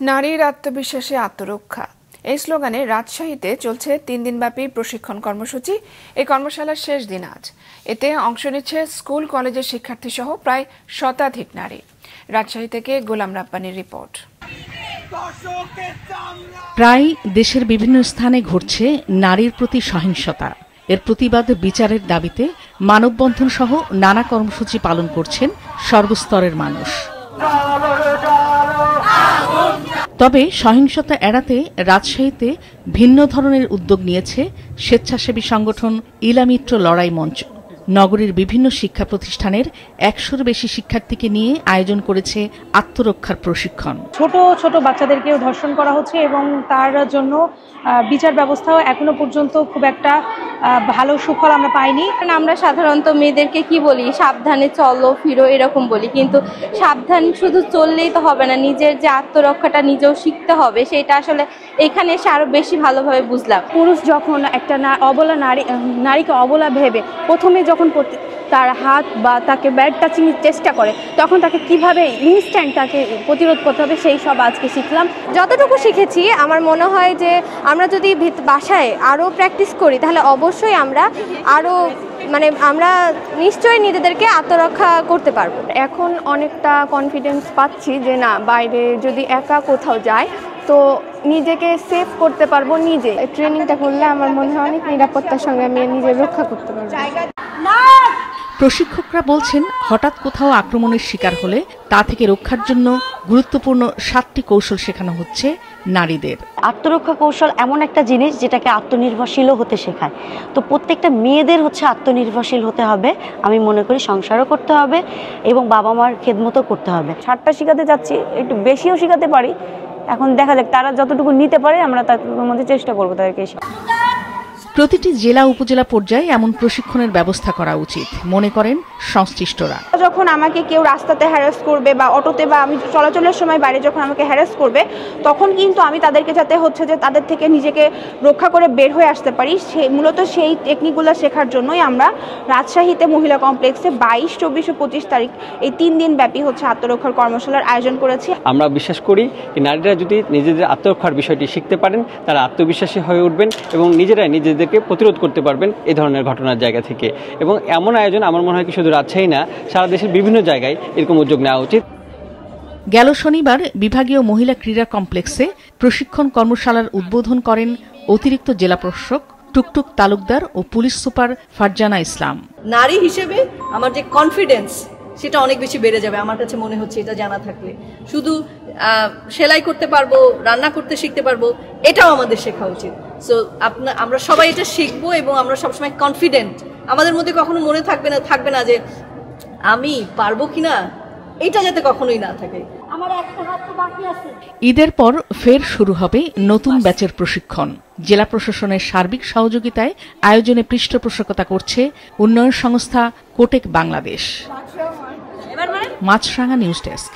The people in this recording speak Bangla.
নারীর আত্মবিশ্বাসে আত্মরক্ষা এই স্লোগানে রাজশাহীতে চলছে 3 দিনব্যাপী প্রশিক্ষণ কর্মসূচি। এই কর্মশালার শেষ দিন আজ। এতে অংশ নিচ্ছে স্কুল কলেজের শিক্ষার্থী সহ প্রায় শতাধিক নারী। রাজশাহী থেকে গোলাম রাব্বানীর রিপোর্ট। প্রায় দেশের বিভিন্ন স্থানে ঘটছে নারীর প্রতি সহিংসতা। এর প্রতিবাদ বিচারের দাবিতে মানববন্ধন সহ নানা কর্মসূচি পালন করছেন সর্বস্তরের মানুষ। তবে সহিংসতা এড়াতে রাজশাহীতে ভিন্ন ধরনের উদ্যোগ নিয়েছে স্বেচ্ছাসেবী সংগঠন ইলামিত্র লড়াই মঞ্চ। নগরীর বিভিন্ন শিক্ষা প্রতিষ্ঠানের 100-র বেশি শিক্ষার্থীকে নিয়ে আয়োজন করেছে আত্মরক্ষার প্রশিক্ষণ। ছোট ছোট বাচ্চাদেরকেও ধর্ষণ করা হচ্ছে এবং তার জন্য বিচার ব্যবস্থাও এখনো পর্যন্ত খুব একটা ভালো সুফল আমরা পাইনি। আমরা সাধারণত মেয়েদেরকে কি বলি, সাবধানে চলো ফিরো এরকম বলি, কিন্তু সাবধান শুধু চললেই তো হবে না, নিজের যে আত্মরক্ষাটা নিজেও শিখতে হবে, সেটা আসলে এখানে এসে আরো বেশি ভালোভাবে বুঝলাম। পুরুষ যখন একটা অবলা নারীকে অবলা ভেবে প্রথমে যখন তার হাত বা তাকে ব্যাড টাচিং চেষ্টা করে, তখন তাকে কিভাবে ইনস্ট্যান্ট তাকে প্রতিরোধ করতে হবে সেই সব আজকে শিখলাম। যতটুকু শিখেছি আমার মনে হয় যে আমরা যদি বাসায় আরো প্র্যাকটিস করি তাহলে অবশ্যই আমরা নিশ্চয়ই নিজেদেরকে আত্মরক্ষা করতে পারবো। এখন অনেকটা কনফিডেন্স পাচ্ছি যে না, বাইরে যদি একা কোথাও যায় তো নিজেকে সেভ করতে পারবো নিজে। ট্রেনিংটা করলে আমার মনে হয় অনেক নিরাপত্তার সঙ্গে আমি নিজে রক্ষা করতে পারবো। প্রশিক্ষকরা বলছেন, হঠাৎ কোথাও আক্রমণের শিকার হলে তা থেকে রক্ষার জন্য গুরুত্বপূর্ণ 7টি কৌশল শেখানো হচ্ছে নারীদের। আত্মরক্ষা কৌশল এমন একটা জিনিস যেটাকে আত্মনির্ভরশীলও হতে শেখায়। তো প্রত্যেকটা মেয়েদের আত্মনির্ভরশীল হতে হবে, আমি মনে করি সংসারও করতে হবে এবং বাবা মার খেদমতও করতে হবে। 7টা শিখাতে যাচ্ছি, একটু বেশিও শিখাতে পারি, এখন দেখা যাক তারা যতটুকু নিতে পারে, আমরা তার মধ্যে চেষ্টা করবো তাদেরকে। প্রতিটি জেলা উপজেলা পর্যায়ে এমন প্রশিক্ষণের ব্যবস্থা করা উচিত মনে করেন সংশ্লিষ্টরা। যখন আমাকে কেউ রাস্তাতে হ্যারাস করবে বা অটোতে বা আমি চলাচলের সময় বাইরে যখন আমাকে হ্যারাস করবে, তখন কিন্তু আমি তাদেরকে যাতে তাদের থেকে নিজেকে রক্ষা করে বের হয়ে আসতে পারি, মূলত সেই টেকনিকগুলো শেখার জন্যই আমরা রাজশাহীতে মহিলা কমপ্লেক্সে 22, 24 ও 25 তারিখ এই 3 দিন ব্যাপী আত্মরক্ষার কর্মশালার আয়োজন করেছি। আমরা বিশ্বাস করি নারীরা যদি নিজেদের আত্মরক্ষার বিষয়টি শিখতে পারেন, তারা আত্মবিশ্বাসী হয়ে উঠবেন এবং নিজেরাই নিজেদেরকে প্রতিরোধ করতে পারবেন এই ধরনের ঘটনার জায়গা থেকে। এবং এমন আয়োজন আমার মনে হয় কি শুধু রাজশাহী না, সারা দেশের বিভিন্ন জায়গায় এরকম উদ্যোগ নেওয়া উচিত। গেল শনিবার বিভাগীয় মহিলা ক্রীড়া কমপ্লেক্সে প্রশিক্ষণ কর্মশালার উদ্বোধন করেন অতিরিক্ত জেলা প্রশাসক টুকটুক তালুকদার ও পুলিশ সুপার ফারজানা ইসলাম। নারী হিসেবে আমার যে কনফিডেন্স সেটা অনেক বেশি বেড়ে যাবে আমার কাছে মনে হচ্ছে। এটা জানা থাকলে শুধু সেলাই করতে পারবো, রান্না করতে শিখতে পারবো, এটাও আমাদের শেখা উচিত। সো আমরা সবাই এটা শিখবো এবং আমরা সবসময় কনফিডেন্ট, আমাদের মধ্যে কখনো মনে থাকবে না যে আমি পারবো কিনা, এটা যাতে কখনোই না থাকে। ঈদের পর ফের শুরু হবে নতুন ব্যাচের প্রশিক্ষণ। জেলা প্রশাসনের সার্বিক সহযোগিতায় আয়োজনে পৃষ্ঠপোষকতা করছে উন্নয়ন সংস্থা কোটেক বাংলাদেশ। মাছরাঙা নিউজ ডেস্ক।